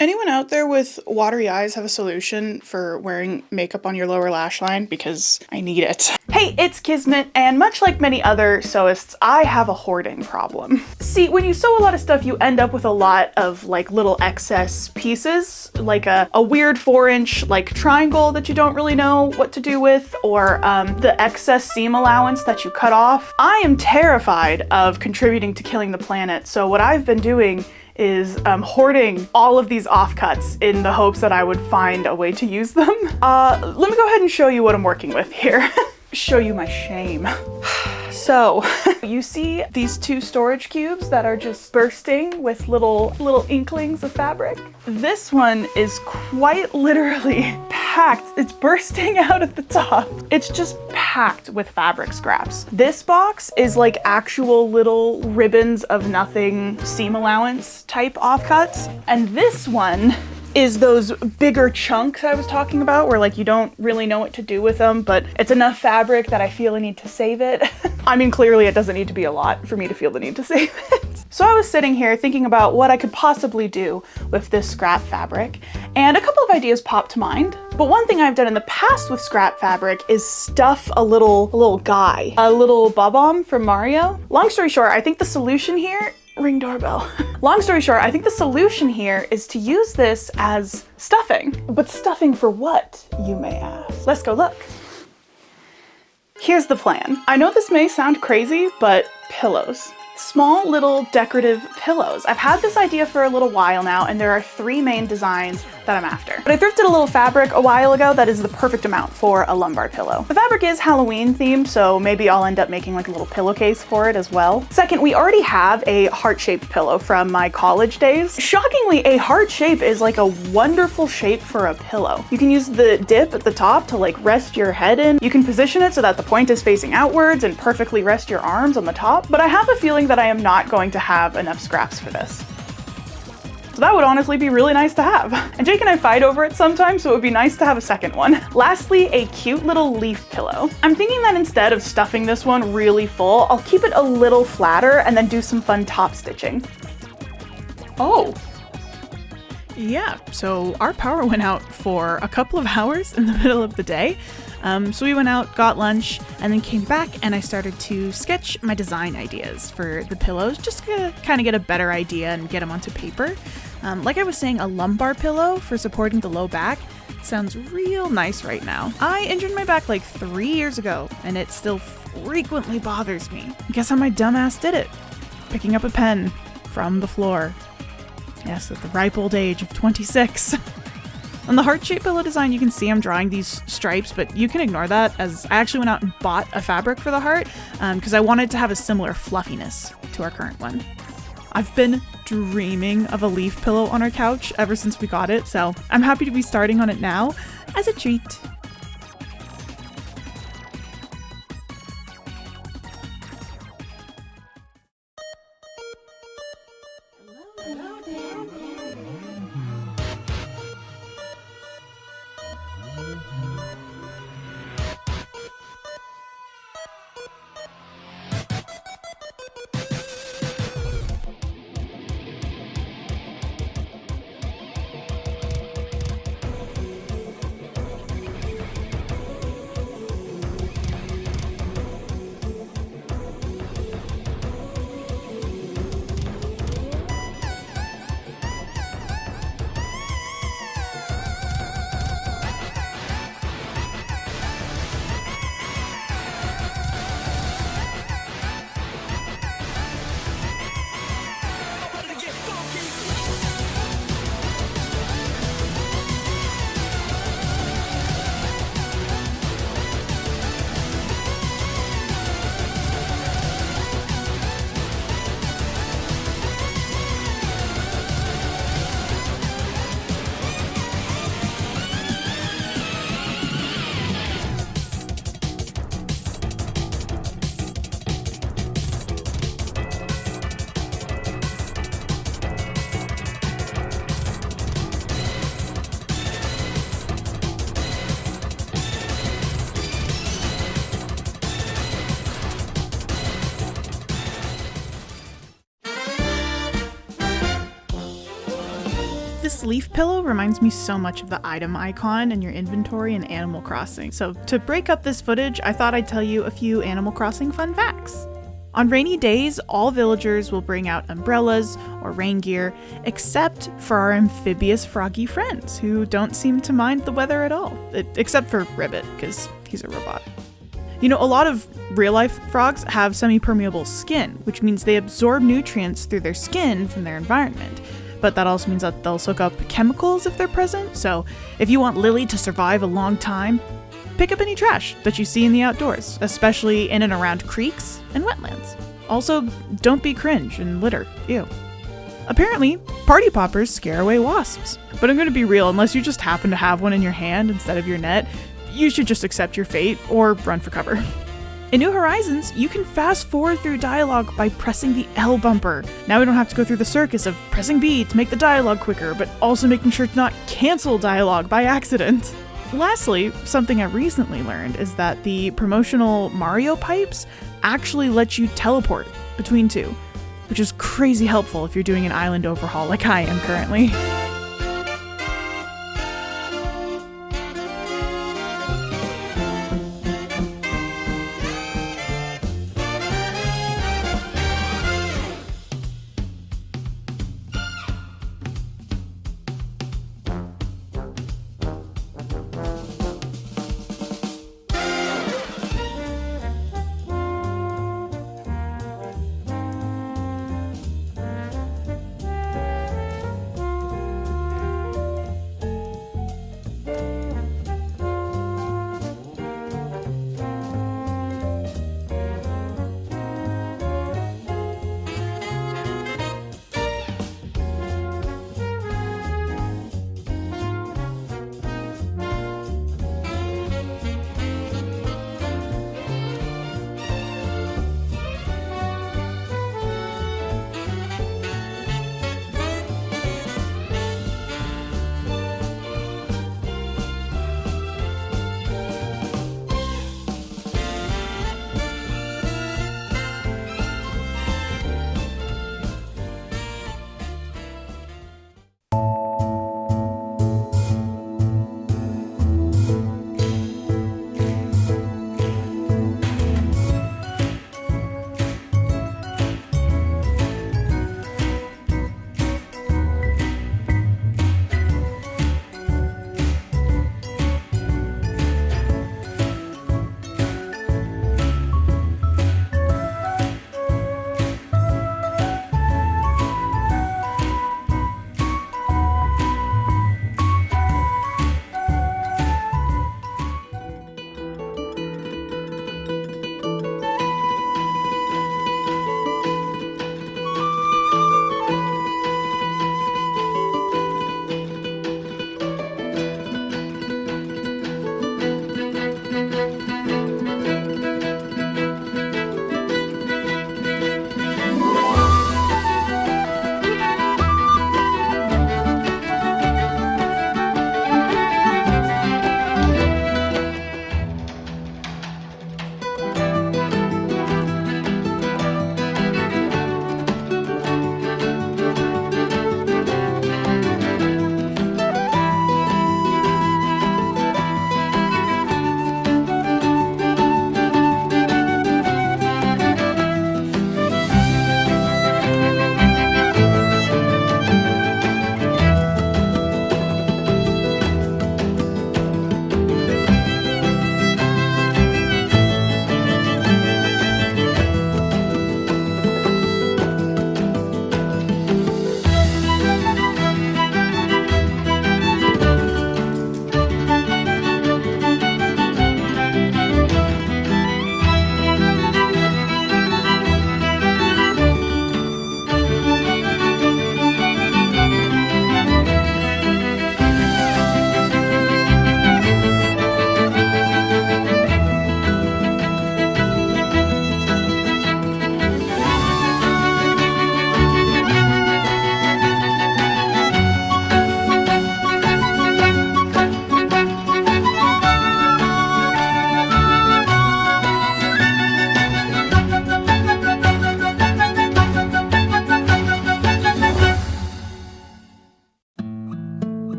Anyone out there with watery eyes have a solution for wearing makeup on your lower lash line? Because I need it. Hey, it's Kismet, and much like many other sewists, I have a hoarding problem. See, when you sew a lot of stuff, you end up with a lot of like little excess pieces, like a weird 4-inch like triangle that you don't really know what to do with, or the excess seam allowance that you cut off. I am terrified of contributing to killing the planet, so what I've been doing is hoarding all of these offcuts in the hopes that I would find a way to use them. Let me go ahead and show you what I'm working with here. Show you my shame. So, you see these 2 storage cubes that are just bursting with little inklings of fabric? This one is quite literally packed. It's bursting out at the top. It's just packed with fabric scraps. This box is like actual little ribbons of nothing seam allowance type offcuts. And this one is those bigger chunks I was talking about where like you don't really know what to do with them, but it's enough fabric that I feel I need to save it. I mean, clearly it doesn't need to be a lot for me to feel the need to save it. So I was sitting here thinking about what I could possibly do with this scrap fabric, and a couple of ideas popped to mind. But one thing I've done in the past with scrap fabric is stuff a little guy, a little Bob-omb from Mario. Long story short, I think the solution here ring doorbell. Long story short, I think the solution here is to use this as stuffing. But stuffing for what, you may ask? Let's go look. Here's the plan. I know this may sound crazy, but pillows. Small little decorative pillows. I've had this idea for a little while now, and there are 3 main designs that I'm after. But I thrifted a little fabric a while ago that is the perfect amount for a lumbar pillow. The fabric is Halloween themed, so maybe I'll end up making like a little pillowcase for it as well. Second, we already have a heart-shaped pillow from my college days. Shockingly, a heart shape is like a wonderful shape for a pillow. You can use the dip at the top to like rest your head in. You can position it so that the point is facing outwards and perfectly rest your arms on the top. But I have a feeling that I am not going to have enough scraps for this. So that would honestly be really nice to have. And Jake and I fight over it sometimes, so it would be nice to have a second one. Lastly, a cute little leaf pillow. I'm thinking that instead of stuffing this one really full, I'll keep it a little flatter and then do some fun top stitching. Oh. Yeah, so our power went out for a couple of hours in the middle of the day. So we went out, got lunch, and then came back, and I started to sketch my design ideas for the pillows, just to kind of get a better idea and get them onto paper. Like I was saying, a lumbar pillow for supporting the low back sounds real nice right now. I injured my back like 3 years ago, and it still frequently bothers me. Guess how my dumbass did it? Picking up a pen from the floor. Yes, at the ripe old age of 26. On the heart-shaped pillow design, you can see I'm drawing these stripes, but you can ignore that, as I actually went out and bought a fabric for the heart because I wanted to have a similar fluffiness to our current one. I've been dreaming of a leaf pillow on our couch ever since we got it, so I'm happy to be starting on it now as a treat. This leaf pillow reminds me so much of the item icon in your inventory in Animal Crossing. So to break up this footage, I thought I'd tell you a few Animal Crossing fun facts. On rainy days, all villagers will bring out umbrellas or rain gear, except for our amphibious froggy friends, who don't seem to mind the weather at all. Except for Ribbit, because he's a robot. You know, a lot of real-life frogs have semi-permeable skin, which means they absorb nutrients through their skin from their environment. But that also means that they'll soak up chemicals if they're present, so if you want Lily to survive a long time, pick up any trash that you see in the outdoors, especially in and around creeks and wetlands. Also, don't be cringe and litter. Ew. Apparently, party poppers scare away wasps. But I'm gonna be real, unless you just happen to have one in your hand instead of your net, you should just accept your fate or run for cover. In New Horizons, you can fast forward through dialogue by pressing the L bumper. Now we don't have to go through the circus of pressing B to make the dialogue quicker, but also making sure to not cancel dialogue by accident. Lastly, something I recently learned is that the promotional Mario pipes actually let you teleport between two, which is crazy helpful if you're doing an island overhaul like I am currently.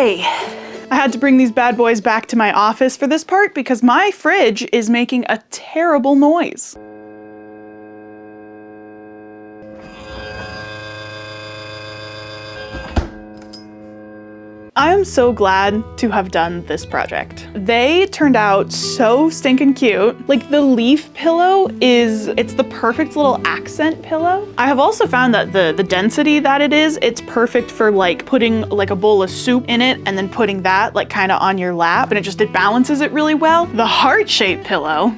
Okay. I had to bring these bad boys back to my office for this part because my fridge is making a terrible noise. I am so glad to have done this project. They turned out so stinking cute. Like the leaf pillow it's the perfect little accent pillow. I have also found that the density that it is, it's perfect for like putting like a bowl of soup in it and then putting that like kind of on your lap, and it balances it really well. The heart-shaped pillow,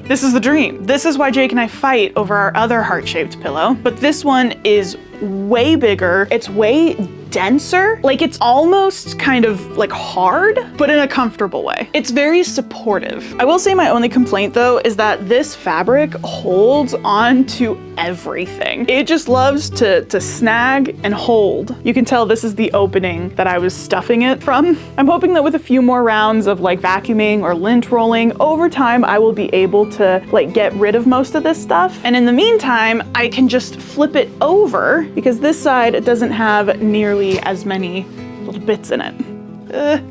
this is the dream. This is why Jake and I fight over our other heart-shaped pillow, but this one is way bigger. It's way denser. Like it's almost kind of like hard, but in a comfortable way. It's very supportive. I will say my only complaint though is that this fabric holds on to everything. It just loves to snag and hold. You can tell this is the opening that I was stuffing it from. I'm hoping that with a few more rounds of like vacuuming or lint rolling, over time I will be able to like get rid of most of this stuff. And in the meantime, I can just flip it over because this side doesn't have nearly as many little bits in it.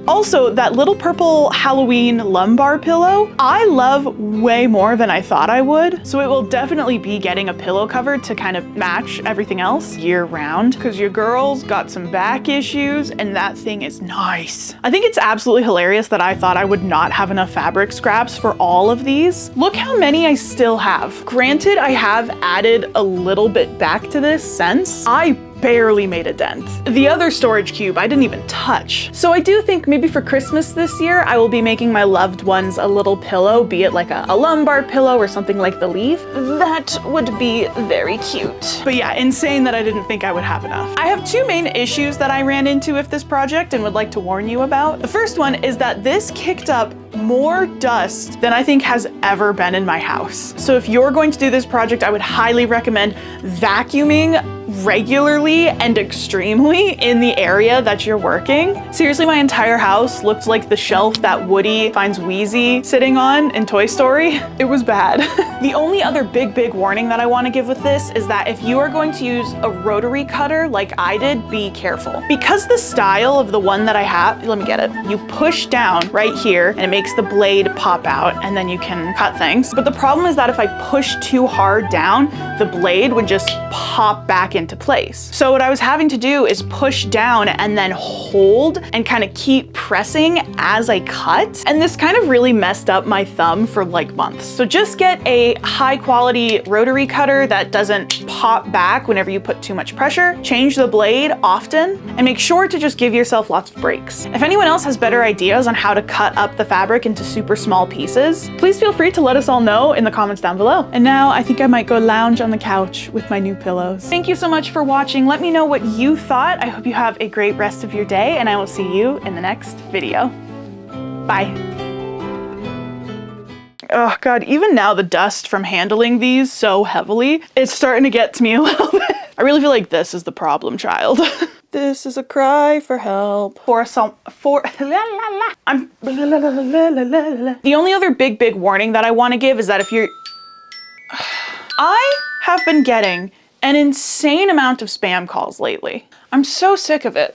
Also, that little purple Halloween lumbar pillow, I love way more than I thought I would. So it will definitely be getting a pillow cover to kind of match everything else year round, because your girl's got some back issues and that thing is nice. I think it's absolutely hilarious that I thought I would not have enough fabric scraps for all of these. Look how many I still have. Granted, I have added a little bit back to this since I barely made a dent. The other storage cube I didn't even touch. So I do think maybe for Christmas this year, I will be making my loved ones a little pillow, be it like a lumbar pillow or something like the leaf. That would be very cute. But yeah, insane that I didn't think I would have enough. I have two main issues that I ran into with this project and would like to warn you about. The first one is that this kicked up more dust than I think has ever been in my house. So if you're going to do this project, I would highly recommend vacuuming regularly and extremely in the area that you're working. Seriously, my entire house looked like the shelf that Woody finds Wheezy sitting on in Toy Story. It was bad. The only other big warning that I want to give with this is that if you are going to use a rotary cutter like I did, be careful. Because the style of the one that I have, let me get it. You push down right here and it makes the blade pop out and then you can cut things. But the problem is that if I push too hard down, the blade would just pop back into place. So what I was having to do is push down and then hold and kind of keep pressing as I cut. And this kind of really messed up my thumb for like months. So just get a high quality rotary cutter that doesn't pop back whenever you put too much pressure. Change the blade often and make sure to just give yourself lots of breaks. If anyone else has better ideas on how to cut up the fabric into super small pieces, please feel free to let us all know in the comments down below. And now I think I might go lounge on the couch with my new pillows. Thank you so much for watching. Let me know what you thought. I hope you have a great rest of your day and I will see you in the next video. Bye. Oh God, even now the dust from handling these so heavily, it's starting to get to me a little bit. I really feel like this is the problem child. This is a cry for help. The only other big warning that I want to give is that if you're, I have been getting an insane amount of spam calls lately. I'm so sick of it.